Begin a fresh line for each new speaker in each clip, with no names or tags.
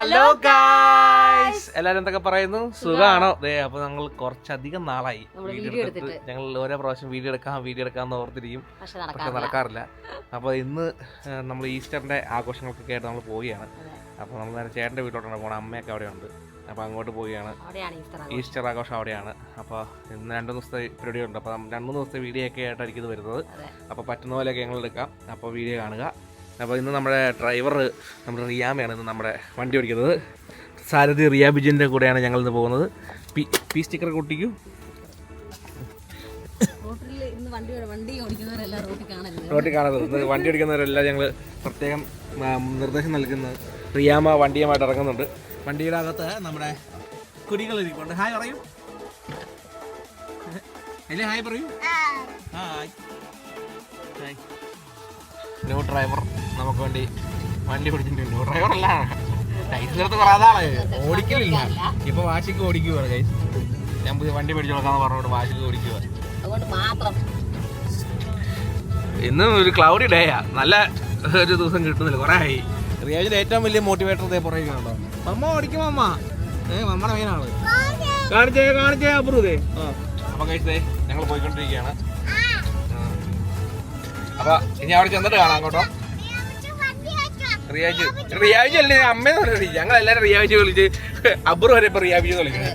Hello guys, എല്ലാരും എന്തൊക്കെ പറയുന്നു? സുഖാണോ? അപ്പൊ ഞങ്ങൾ കുറച്ചധികം നാളായി വീഡിയോ എടുത്തിട്ട്. ഞങ്ങൾ ഓരോ പ്രാവശ്യം വീഡിയോ എടുക്കാന്ന് ഓർത്തിരിക്കും, പക്ഷെ നടക്കാറില്ല. അപ്പൊ ഇന്ന് നമ്മൾ ഈസ്റ്ററിന്റെ ആഘോഷങ്ങൾക്കൊക്കെ ആയിട്ട് നമ്മൾ പോവുകയാണ്. അപ്പൊ നമ്മൾ നേരെ ചേട്ടന്റെ വീട്ടിലോട്ടാണ് പോകണം. അമ്മയൊക്കെ അവിടെ ഉണ്ട്. അപ്പൊ അങ്ങോട്ട് പോവുകയാണ്. ഈസ്റ്റർ ആഘോഷം അവിടെയാണ്. അപ്പൊ ഇന്ന് 2 ദിവസത്തെ പരിപാടി ഉണ്ട്. അപ്പൊ 2 ദിവസത്തെ വീഡിയോ ഒക്കെ ആയിട്ടായിരിക്കും ഇത് വരുന്നത്. അപ്പൊ പറ്റുന്ന പോലെയൊക്കെ ഞങ്ങൾ എടുക്കാം. അപ്പോൾ വീഡിയോ കാണുക. അപ്പോൾ ഇന്ന് നമ്മുടെ ഡ്രൈവർ നമ്മുടെ റിയാമയാണ് ഇന്ന് നമ്മുടെ വണ്ടി ഓടിക്കുന്നത്. സാരഥി റിയ ബിജിൻ്റെ കൂടെയാണ് ഞങ്ങൾ ഇന്ന് പോകുന്നത്. പി സ്റ്റിക്കർ ഒട്ടിക്കും. റോട്ടിൽ കാണരുത്. ഇന്ന് വണ്ടി ഓടിക്കുന്നവരെല്ലാം ഞങ്ങൾ പ്രത്യേകം നിർദ്ദേശം നൽകുന്നത്. റിയാമ വണ്ടിയുമായിട്ട് ഇറങ്ങുന്നുണ്ട്. വണ്ടിയുടെ അകത്ത് നമ്മുടെ കുടികൾ ഇരിക്കുന്നുണ്ട്. ഹായ് പറയൂ. അല്ലേ ഹായ് പറയൂ. Hi hi. ന്യൂ ഡ്രൈവർ നമുക്ക് വേണ്ടി വണ്ടി ഓടിച്ചിട്ടുണ്ട്. ന്യൂ ഡ്രൈവർ അല്ല, ലൈസൻസ് എടുത്ത് കുറേ നാളായി, ഓടിക്കലില്ല. ഇപ്പൊ വാശിക്ക് ഓടിക്കുവാണ് ഗൈസ്. ഞാൻ പുതിയ വണ്ടി മേടിച്ചു കൊടുക്കാന്ന് പറഞ്ഞോട്ട് വാശിക്ക് ഓടിക്കുക. ഇന്ന് ഒരു ക്ലൗഡി ഡേയാ, നല്ല ഒരു ദിവസം കിട്ടുന്നില്ല. കുറെ ആയി. റിയാജിന്റെ ഏറ്റവും വലിയ മോട്ടിവേറ്റർ ഇതേ പറയുന്നുണ്ടോ, അമ്മ ഓടിക്കും അമ്മ. നമ്മുടെ മെയിനാണ്. കാണിച്ചേ അപ്പുറത്തേ. അപ്പൊ കഴിച്ചതേ ഞങ്ങൾ പോയിക്കൊണ്ടിരിക്കുകയാണ്. അപ്പൊ ഇനി അവിടെ ചെന്നിട്ട് കാണാം കേട്ടോ. റിയാജ് അല്ലേ അമ്മയെന്ന് പറഞ്ഞു. ഞങ്ങൾ എല്ലാരും റിയാജ് വിളിച്ച് അബ്രു വരെ ഇപ്പൊ റിയാബിജ് വിളിക്കണേ.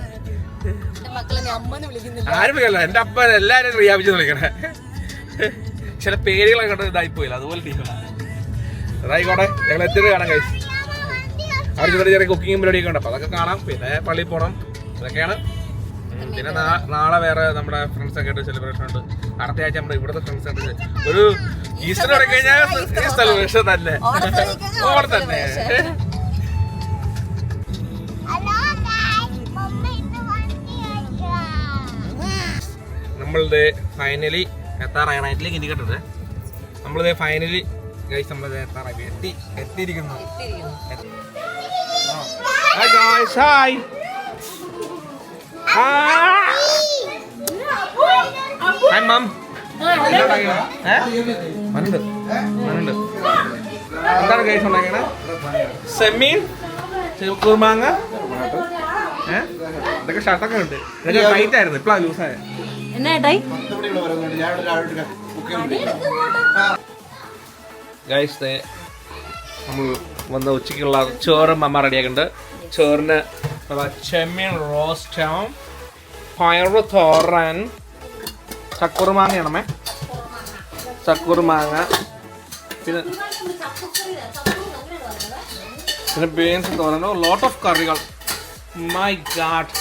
ആരും വിളിക്കല്ല, എന്റെ അപ്പൻ എല്ലാരും റിയാബിജ് വിളിക്കണേ. ചില പേരുകളൊക്കെ കണ്ടത് ഇതായിപ്പോയില്ല, അതുപോലെ ടീമാണ്. അതായിക്കോട്ടെ, ഞങ്ങൾ എത്തിയിട്ട് കാണാം കഴിച്ചു. അവിടെ ചെറിയ ചെറിയ കുക്കിംഗ് പരിപാടിയൊക്കെ ഉണ്ട്. അപ്പൊ അതൊക്കെ കാണാം. പിന്നെ പള്ളിയിൽ പോകണം, ഇതൊക്കെയാണ്. പിന്നെ നാളെ വേറെ നമ്മുടെ ഫ്രണ്ട്സ് ഒക്കെ ആയിട്ട് സെലിബ്രേഷൻ ഉണ്ട്. അടുത്ത ആഴ്ച നമ്മുടെ ഇവിടുത്തെ ഫ്രണ്ട്സ് ആയിട്ട് ഒരു ഈസ്റ്റർ കഴിഞ്ഞാൽ സെലിബ്രേഷൻ തന്നെ, ഓടെ തന്നെ. നമ്മളിത് ഫൈനലി എത്താറായി. നൈറ്റിലേക്ക് ഇൻഡിക്കേറ്റർ നമ്മളിത് ഫൈനലി ഗൈസ് നമ്മളിത് എത്താറായി എത്തിയിരിക്കുന്നു. Hi guys, hi. Hi ma'am. എന്താണ് ഗൈസ് ഉണ്ടാക്കണേ? സെമീൻ, കുർമാങ്ങ, ഇതൊക്കെ ഷർട്ടൊക്കെ ഉണ്ട്. ഇതൊക്കെ ടൈറ്റ് ആയിരുന്നു, ഇപ്പഴാ ലൂസായ. ഗൈസ് നമ്മൾ വന്ന ഉച്ചയ്ക്കുള്ള ചോറും അമ്മ റെഡിയാക്കുന്നുണ്ട്. ചോറിന് ചെമ്മീൻ റോസ്റ്റും പയറ് തോരൻ, ചക്കുറുമാങ്ങയാണമ്മേ, ചക്കുറുമാങ്ങ, പിന്നെ ബീൻസ് തോരനോ, ലോട്ട് ഓഫ് കറികൾ. My God.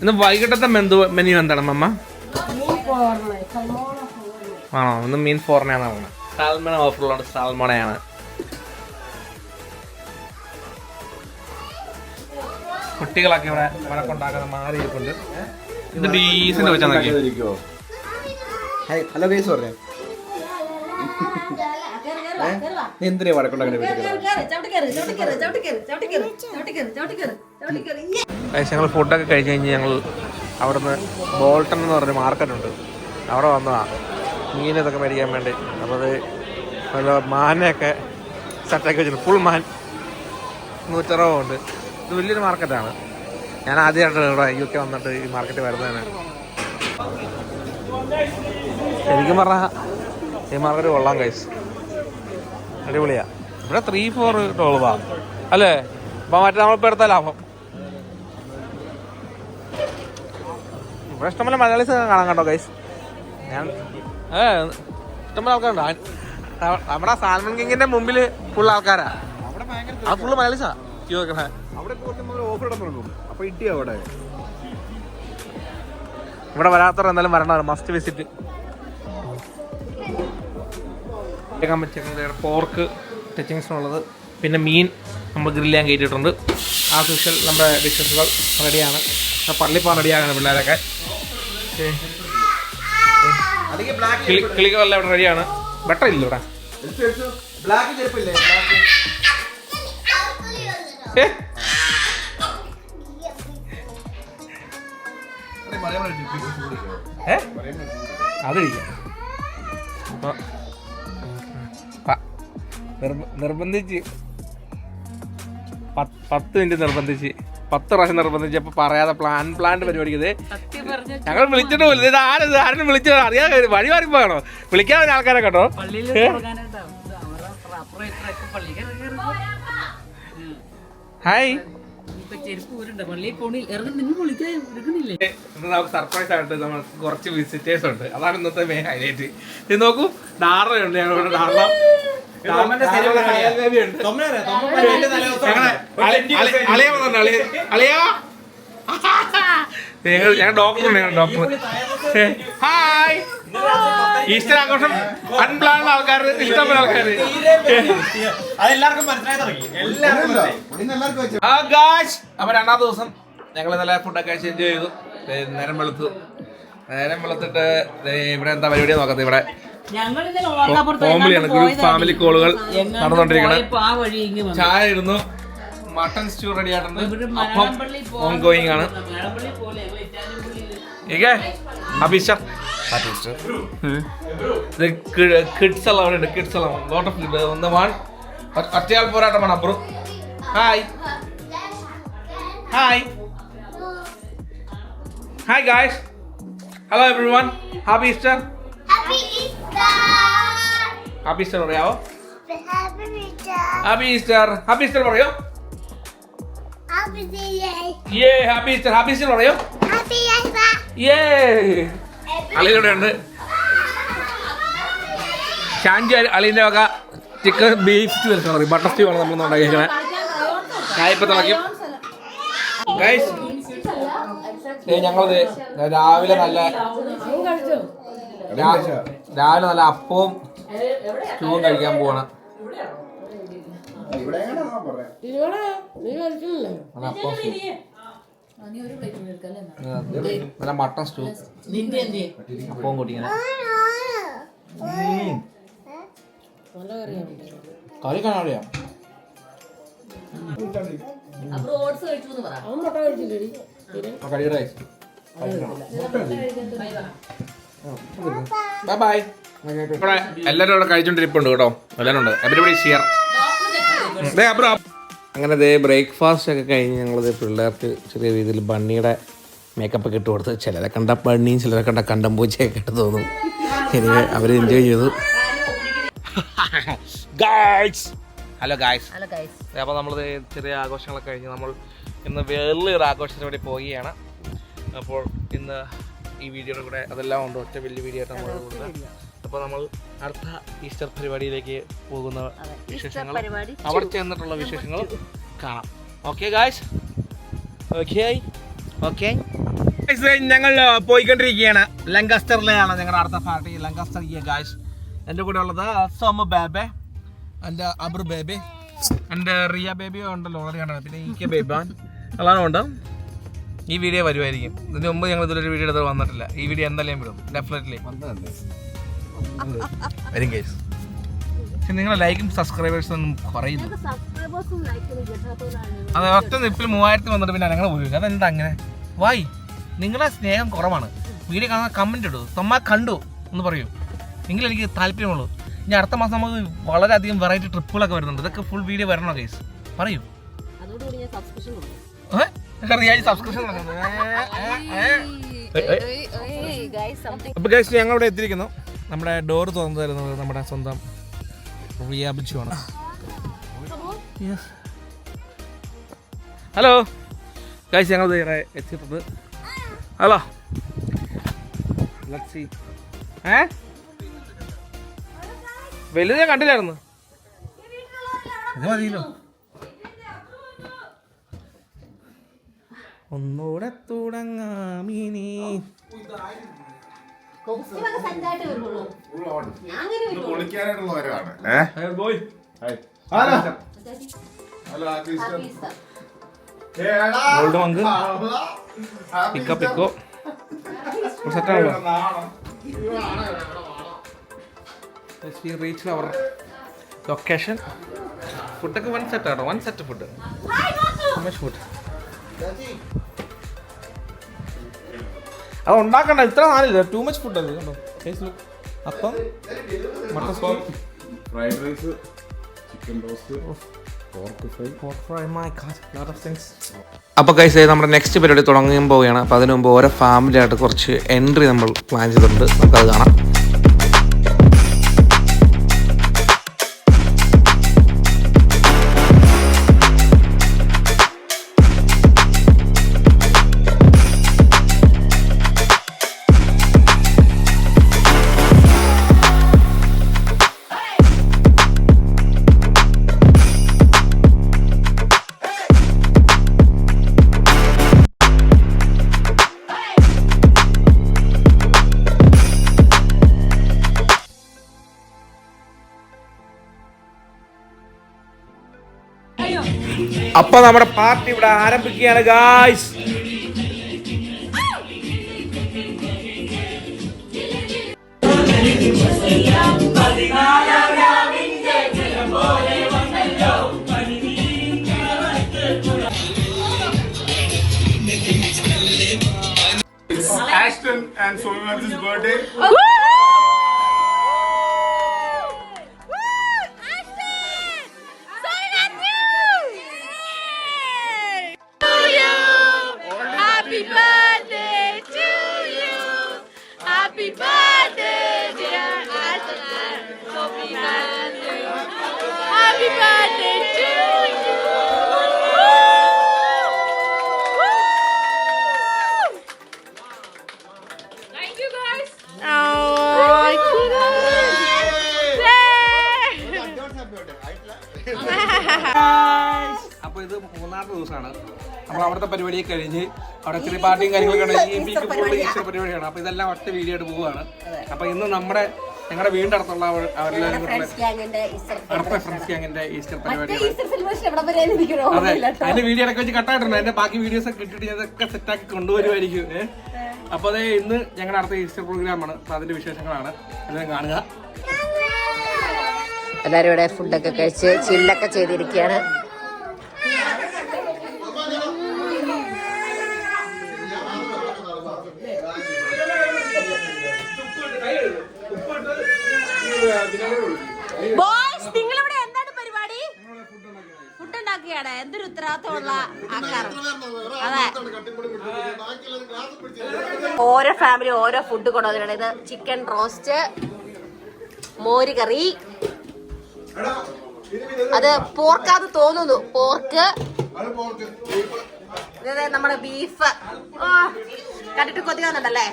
ഇന്ന് വൈകിട്ടത്തെ മെനു എന്താണ് അമ്മ? ആണോ? ഇന്ന് മീൻ ഫോർണയാണ് പറഞ്ഞത്. സാൽമൺ ഓഫറുള്ളത് സാൽമണയാണ്. കുട്ടികളൊക്കെ ഇവിടെ വഴക്കുണ്ടാക്കുന്ന മാറിയിരിപ്പുണ്ട്. ഇത് ഡീസന്റ് വെച്ചാൽ ഹലോ ഗൈസ് പറഞ്ഞു. എന്തിനാ വഴക്കുണ്ടാക്കുന്നത്? ഞങ്ങൾ ഫുഡൊക്കെ കഴിച്ച് കഴിഞ്ഞ് ഞങ്ങൾ അവിടുന്ന് ബോൾട്ടൺ എന്ന് പറഞ്ഞ മാർക്കറ്റുണ്ട്, അവിടെ വന്നതാണ് മീൻ ഇതൊക്കെ മേടിക്കാൻ വേണ്ടി. അപ്പോൾ അത് നല്ല മാനയൊക്കെ സെറ്റാക്കി വെച്ചിട്ടുണ്ട്. ഫുൾ മാൻ 160 ഉണ്ട്. ഇത് വലിയൊരു മാർക്കറ്റാണ്. ഞാൻ ആദ്യമായിട്ട് ഇവിടെ UK വന്നിട്ട് ഈ മാർക്കറ്റ് വരുന്നതാണ്. ശരിക്കും പറഞ്ഞാൽ ഈ മാർക്കറ്റ് കൊള്ളാം ഗൈസ്, അടിപൊളിയാ. ഇവിടെ 3-4 ഡോളറാ അല്ലേ? അപ്പം മറ്റേ നമ്മളിപ്പോൾ എടുത്ത ലാഭം. ഇവിടെ ഇഷ്ടംപോലെ മലയാളീസ് കാണാൻ കേട്ടോ ഗൈസ്. ഞാൻ ഇഷ്ടംപോലെ ആൾക്കാരുണ്ട്. നമ്മുടെ സാൽമൺ കിങ്ങിന്റെ മുമ്പിൽ ഫുൾ ആൾക്കാരാ. ആ ഫുള്ള് മലയാളീസാ ക്യൂ വെക്കണേ. ഇവിടെ വരാത്തവർ എന്തായാലും വരണം, മസ്റ്റ് വിസിറ്റ്. പോർക്ക് ടച്ചിങ്സിനുള്ളത്, പിന്നെ മീൻ നമ്മൾ ഗ്രില്ല് ചെയ്യാൻ കയറ്റിയിട്ടുണ്ട്. ആസ് യൂഷ്വൽ നമ്മുടെ ഡിഷസുകൾ റെഡിയാണ്. പള്ളിപ്പാൻ റെഡിയാകണം പിള്ളേരൊക്കെ. കിളികളെല്ലാം ഇവിടെ റെഡിയാണ്. ബട്ടർ ഇല്ല ഇവിടെ. അതിരിക്കാം. നിർബന്ധിച്ച് 10 മിനിറ്റ് നിർബന്ധിച്ച് 10 പ്രാവശ്യം നിർബന്ധിച്ചപ്പോൾ പറയാതെ പ്ലാന്റ് പരിപാടിക്കത് ഞങ്ങൾ വിളിച്ചിട്ട് പോലും ഇത് ആരും വിളിച്ചത് അറിയാൻ വഴി മാറിപ്പോണോ വിളിക്കാൻ ആൾക്കാരെ കേട്ടോ. ഹായ് നമുക്ക് സർപ്രൈസ് ആയിട്ട് നമ്മൾ കുറച്ച് വിസിറ്റേഴ്സ് ഉണ്ട്. അതാണ് ഇന്നത്തെ മെയിൻ ഹൈലൈറ്റ്. ഇത് നോക്കൂ, ഡാറുണ്ട് ഞങ്ങളുടെ ഡാറ ഞാൻ ഡോക്ടർ. ഹായ്, ഈസ്റ്റർ ആഘോഷം അൺപ്ലാൻഡ് ആൾക്കാർ, ഇഷ്ടംപോലെ ആൾക്കാർ. അപ്പൊ 2ാം ദിവസം ഞങ്ങൾ നല്ല ഫുഡൊക്കെ കഴിച്ച് എൻജോയ് ചെയ്തു. നേരം വെളുത്തിട്ട് ഇവിടെ എന്താ പരിപാടി നോക്കുന്നത്. ഇവിടെ ഫാമിലിയാണ്, ഗ്രൂപ്പ് ഫാമിലി കോളുകൾ നടന്നുകൊണ്ടിരിക്കണം. ചായ ഇടുന്നു, മട്ടൺ സ്റ്റൂ റെഡി ആയിട്ടുണ്ട്, അപ്പം ഓൺ ഗോയിങ് ആണ്. കിഡ്സ് എല്ലാം അവിടെ ഉണ്ട്, കിഡ്സ് എല്ലാം ലോട്ട് ഓഫ് കിഡ്. ഒറ്റയാൾ പോരാട്ടമാണ് അപ്പുറം. Hi hi hi guys, hello everyone, happy Easter. Happy Easter പറയാവോ? ഹാപ്പി ഈസ്റ്റർ, ഹാപ്പി ഈസ്റ്റർ പറയോ? ഹാപ്പി ഈസ്റ്റർ, ഹാപ്പി ഈസ്റ്റർ പറയോ? അളിയിലൂടെ ഉണ്ട്. ഷാൻജി അളിന്റെ വക ചിക്കൻ ബീഫ് സ്റ്റൂ പറയും, ബട്ടർ സ്റ്റൂ ആണ് നമ്മൾ ഉണ്ടാക്കിയിരിക്കുന്നത്. ഞാനിപ്പോ തിളയ്ക്കും. ഞങ്ങളത് രാവിലെ നല്ല അപ്പവും സ്റ്റൂവും കഴിക്കാൻ പോവാണ്. നല്ല മട്ടൺ സ്റ്റൂ, അപ്പവും കൂട്ടിങ്ങനെ കറി കാണാൻ അറിയാം. എല്ലാരും അവിടെ കഴിച്ചോണ്ടിരിപ്പുണ്ട് കേട്ടോ, എല്ലാരും ഉണ്ട്. Everybody shear. അങ്ങനെ ബ്രേക്ക്ഫാസ്റ്റ് ഒക്കെ കഴിഞ്ഞ് ഞങ്ങളത് പിള്ളേർക്ക് ചെറിയ രീതിയിൽ ബണ്ണിയുടെ മേക്കപ്പ് ഒക്കെ ഇട്ട് കൊടുത്ത്, ചിലരെ കണ്ട ബണ്ണിയും ചിലരെ കണ്ട കണ്ടംപൂച്ചയൊക്കെ ഇട്ട് തോന്നും. എനിക്ക് അവർ എൻജോയ് ചെയ്തു. ഹലോ ഗായ്സ്, അപ്പോൾ നമ്മൾ ചെറിയ ആഘോഷങ്ങളൊക്കെ കഴിഞ്ഞ് നമ്മൾ ഇന്ന് വലിയൊരു ആഘോഷത്തിന് വേണ്ടി പോവുകയാണ്. അപ്പോൾ ഇന്ന് ഈ വീഡിയോയുടെ കൂടെ അതെല്ലാം ഉണ്ട്, ഒറ്റ വലിയ വീഡിയോ ആയിട്ട് നമ്മൾ കൊടുക്കുന്നത്. അപ്പോൾ നമ്മൾ അടുത്ത ഈസ്റ്റർ പരിപാടിയിലേക്ക് പോകുന്ന വിശേഷങ്ങൾ, അവിടെ ചെന്നിട്ടുള്ള വിശേഷങ്ങൾ കാണാം. ഓക്കെ ഗായ്സ്, ഓക്കെ ഞങ്ങൾ പോയിക്കൊണ്ടിരിക്കുകയാണ്. ലങ്കസ്റ്ററിലാണ് ഞങ്ങളുടെ അടുത്ത പാർട്ടി, ലങ്കസ്റ്റർ ഗായ്സ്. എൻ്റെ കൂടെ ഉള്ളത് സോമ ബേബെ, എൻ്റെ അബ്രു ബേബി, എൻ്റെ റിയ ബേബി ഉണ്ടല്ലോ ഓൾറെഡി കണ്ടത്, പിന്നെ ഇ കെ ബേബാൻ എല്ലാം ഉണ്ട്. ഈ വീഡിയോ വരുമായിരിക്കും. ഇതിന് മുമ്പ് ഞങ്ങൾ ഇതിലൊരു വീഡിയോ എടുത്ത് വന്നിട്ടില്ല. ഈ വീഡിയോ എന്തായാലും വിടും, ഡെഫിനറ്റ്ലി വരും ഗൈസ്. പക്ഷെ നിങ്ങളുടെ ലൈക്കും സബ്സ്ക്രൈബേഴ്സും ഒന്നും കുറയുന്നു. അത് ഒറ്റ നിപ്പിൽ 3000 വന്നിട്ട് പിന്നെ ഞങ്ങൾ പോയി. അതെന്താ അങ്ങനെ? വായി, നിങ്ങളുടെ സ്നേഹം കുറവാണ്. വീഡിയോ കാണാൻ കമൻറ്റ് ഇടൂ, തൊമ്മ കണ്ടു എന്ന് പറയൂ, എങ്കിലും എനിക്ക് താല്പര്യമുള്ളൂ. ഇനി അടുത്ത മാസം നമുക്ക് വളരെയധികം വെറൈറ്റി ട്രിപ്പുകളൊക്കെ വരുന്നുണ്ട്. ഇതൊക്കെ ഫുൾ വീഡിയോ വരണോ ഗൈസ്? പറയൂ. അപ്പൊ ഗൈസ് ഞങ്ങളിവിടെ എത്തിയിരിക്കുന്നു. നമ്മുടെ ഡോർ തുറന്നു തരുന്നത് നമ്മുടെ സ്വന്തം റിയ ബിച്ചു ആണ്. ഹലോ ഗൈസ്, ഞങ്ങൾ ഇവിടെ എത്തിയിട്ടുണ്ട്. ഹലോ, വലുത് ഞാൻ കണ്ടില്ലായിരുന്നു. ഇത് മതിയല്ലോ. ഒന്നൂടെ തുടങ്ങാമിനി. പിക്കോ പിക്കോ സെറ്റാണല്ലോ. Reach our location. ഫുഡൊക്കെ വൺ സെറ്റ് ആണോ? One set food. ഫുഡ് അത് ഉണ്ടാക്കണ്ട, ഇത്ര നാലില്ല, ടു മച്ച് ഫുഡ് അത് കണ്ടോ. അപ്പം മട്ടൺ ഫ്രൈഡ് റൈസ്, അപ്പോൾ ഗൈസ് നമ്മുടെ നെക്സ്റ്റ് പരിപാടി തുടങ്ങാൻ പോവുകയാണ്. അപ്പോൾ അതിനു മുമ്പ് ഓരോ ഫാമിലി ആയിട്ട് കുറച്ച് എൻട്രി നമ്മൾ പ്ലാൻ ചെയ്തിട്ടുണ്ട്. നമുക്കത് കാണാം. അപ്പൊ നമ്മുടെ പാർട്ടി ഇവിടെ ആരംഭിക്കുകയാണ് guys.
Ashton and Somi's birthday.
അപ്പൊ ഇത് മൂന്നാമത്തെ ദിവസമാണ്. നമ്മൾ അവിടുത്തെ പരിപാടിയൊക്കെ കഴിഞ്ഞ് അവിടെ ചെറിയ പാർട്ടിയും കാര്യങ്ങളൊക്കെ ഈസ്റ്റർ പരിപാടിയാണ്. അപ്പൊ ഇതെല്ലാം ഒറ്റ വീഡിയോ ആയിട്ട് പോവുകയാണ്. അപ്പൊ ഇന്ന് ഞങ്ങളുടെ വീടിന്റെ അടുത്തുള്ള അവരെല്ലാവരും അടുത്ത ഫ്രണ്ട്സ് ഗ്യാങ്ങിന്റെ ഈസ്റ്റർ പരിപാടിയാണ്. അതെ, അതിന്റെ വീഡിയോ ഇടയ്ക്ക് വെച്ച് കട്ടായിട്ടുണ്ട്. അതിന്റെ ബാക്കി വീഡിയോസ് ഒക്കെ കിട്ടിയിട്ട് ഇതൊക്കെ സെറ്റാക്കി കൊണ്ടുവരുമായിരിക്കും. അപ്പൊ അതെ, ഇന്ന് ഞങ്ങളുടെ അടുത്ത ഈസ്റ്റർ പ്രോഗ്രാമാണ്. അപ്പൊ അതിന്റെ വിശേഷങ്ങളാണ് എല്ലാവരും കാണുക.
എല്ലാവരും ഇവിടെ ഫുഡൊക്കെ കഴിച്ച് ചില്ലൊക്കെ ചെയ്തിരിക്കുകയാണ്. നിങ്ങളിവിടെ എന്താണ് പരിപാടി? ഫുഡ് ഉണ്ടാക്കുകയാണ്. എന്തൊരു ഉത്തരവാദിത്തമുള്ള ആൾക്കാർ. അതെ, ഓരോ ഫാമിലി ഓരോ ഫുഡ് കൊണ്ടുവന്നിട്ടുണ്ട്. ഇത് ചിക്കൻ റോസ്റ്റ്, മോര് കറി, അത് പോർക്കാന്ന് തോന്നുന്നു, പോർക്ക്, നമ്മുടെ ബീഫ്. കണ്ടിട്ട് കൊതി വന്നിട്ടല്ലേ.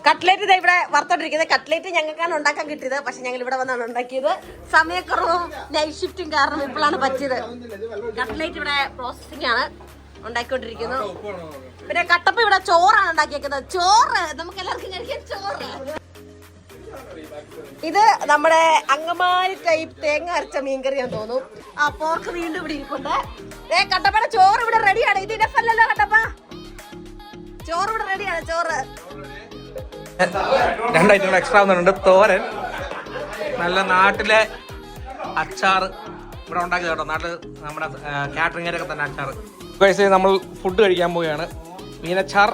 കട്ട്ലേറ്റ് ഇത് ഇവിടെ വറുത്തോണ്ടിരിക്കുന്നത്. കട്ട്ലേറ്റ് ഞങ്ങൾക്കാണ് ഉണ്ടാക്കാൻ കിട്ടിയത്. പക്ഷെ ഞങ്ങൾ ഇവിടെ വന്നാണ് ഉണ്ടാക്കിയത്. സമയക്കുറവും നൈറ്റ് ഷിഫ്റ്റും കാരണം ഇപ്പോഴാണ് പറ്റിയത്. കട്ട്ലേറ്റ് ഇവിടെ പ്രോസസിംഗ് ആണ്, ഉണ്ടാക്കിക്കൊണ്ടിരിക്കുന്നു. പിന്നെ കട്ടപ്പ ഇവിടെ ചോറാണ് ഉണ്ടാക്കിയേക്കുന്നത്. ചോറ് നമുക്ക് എല്ലാവർക്കും കഴിക്കാൻ ചോറ്. ഇത് നമ്മുടെ അങ്കമാലി ടൈപ്പ് തേങ്ങ അരച്ച മീൻകറിയാന്ന് തോന്നുന്നു. ആ പോർക്ക് വീണ്ടും ഇവിടെ ഇരിപ്പുണ്ട്. കട്ടപ്പയുടെ ചോറ് ഇവിടെ റെഡിയാണ്. ഇത് ഇനഫല്ലല്ലോ കട്ടപ്പ, ചോറ് ഇവിടെ റെഡിയാണ്. ചോറ്
രണ്ടായിട്ടും എക്സ്ട്രാ വന്നിട്ടുണ്ട്. തോരൻ, നല്ല നാട്ടിലെ അച്ചാർ ഇവിടെ ഉണ്ടാക്കിയത് കേട്ടോ. നാട്ടിൽ നമ്മുടെ കാറ്ററിംഗിലൊക്കെ തന്നെ അച്ചാർ. നമ്മൾ ഫുഡ് കഴിക്കാൻ പോവുകയാണ്. മീനച്ചാർ,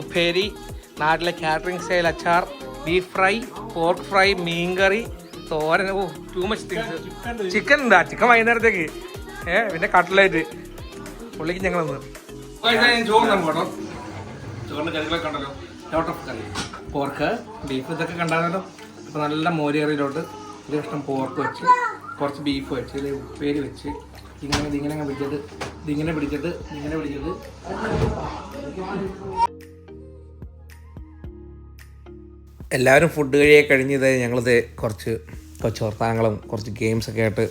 ഉപ്പേരി, നാട്ടിലെ കാറ്ററിംഗ് സ്റ്റൈൽ അച്ചാർ, ബീഫ് ഫ്രൈ, പോർക്ക് ഫ്രൈ, മീൻകറി, തോരൻ. ഓ, ടൂ മച്ച് തിങ്സ്. ചിക്കൻ ഉണ്ടാ, ചിക്കൻ വൈകുന്നേരത്തേക്ക്. പിന്നെ കട്ട്ലേറ്റ്. പുള്ളിക്ക് ഞങ്ങളൊന്ന് ചോറ് നമുക്ക് കേട്ടോ. ചോറിൻ്റെ കറികളൊക്കെ ഉണ്ടല്ലോ. Lot of curry, pork, beef, ഇതൊക്കെ കണ്ടാലോ. അപ്പോൾ നല്ല മോരുകറിയിലോട്ട് ഒരു കഷ്ണം പോർക്ക് വെച്ച്, കുറച്ച് ബീഫ് വെച്ച്, ഇതിൽ ഉപ്പേരി വെച്ച്, ഇതിങ്ങനെ പിടിച്ചിട്ട് ഇതിങ്ങനെ പിടിച്ചിട്ട്. എല്ലാവരും ഫുഡ് കഴിയൊക്കെ കഴിഞ്ഞത് ഞങ്ങളിത് കുറച്ച് വർത്താനങ്ങളും കുറച്ച് ഗെയിംസൊക്കെ ആയിട്ട്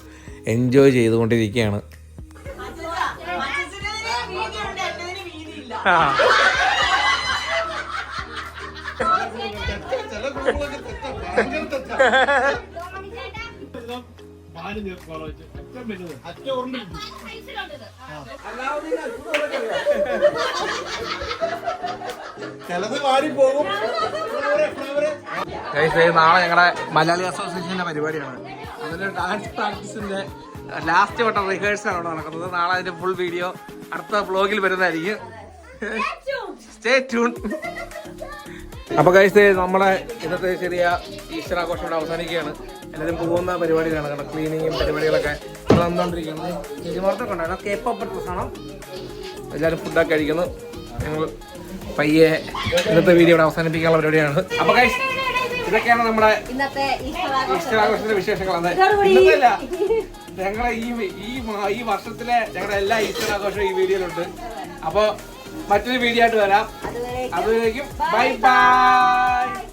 എൻജോയ് ചെയ്തുകൊണ്ടിരിക്കുകയാണ്. നാളെ ഞങ്ങളുടെ മലയാളി അസോസിയേഷന്റെ പരിപാടിയാണ്. അതിന്റെ ഡാൻസ് പ്രാക്ടീസിന്റെ ലാസ്റ്റ് വട്ടം റിഹേഴ്സൽ ആണ് നടക്കുന്നത്. നാളെ അതിന്റെ ഫുൾ വീഡിയോ അടുത്ത വ്ലോഗിൽ വരുന്നതായിരിക്കും. Stay tune. അപ്പൊ കഴിച്ച് നമ്മളെ ഇന്നത്തെ ചെറിയ ഈസ്റ്റർ ആഘോഷം ഇവിടെ അവസാനിക്കുകയാണ്. എല്ലാവരും പോകുന്ന പരിപാടികളാണ് കാരണം ക്ലീനിങ്ങും പരിപാടികളൊക്കെ നടന്നുകൊണ്ടിരിക്കുന്നത്. ചെടിമാർത്തൊക്കെ ഉണ്ടായിരുന്നു. കേപ്പ ഡ്രസ്സാണോ? എല്ലാവരും ഫുഡൊക്കെ കഴിക്കുന്നു. ഞങ്ങൾ പയ്യെ ഇന്നത്തെ വീഡിയോ ഇവിടെ അവസാനിപ്പിക്കാനുള്ള പരിപാടിയാണ്. അപ്പൊ കഴിച്ച് ഇതൊക്കെയാണ് നമ്മുടെ ഈസ്റ്റർ ആഘോഷത്തിന്റെ വിശേഷങ്ങളാണ്. ഇന്നതല്ല, ഞങ്ങളെ ഈ വർഷത്തിലെ ഞങ്ങളുടെ എല്ലാ ഈസ്റ്റർ ആഘോഷവും ഈ വീഡിയോയിലുണ്ട്. അപ്പൊ മറ്റൊരു വീഡിയോ ആയിട്ട് വരാം. അതുവരേക്കും ബൈ ബൈ.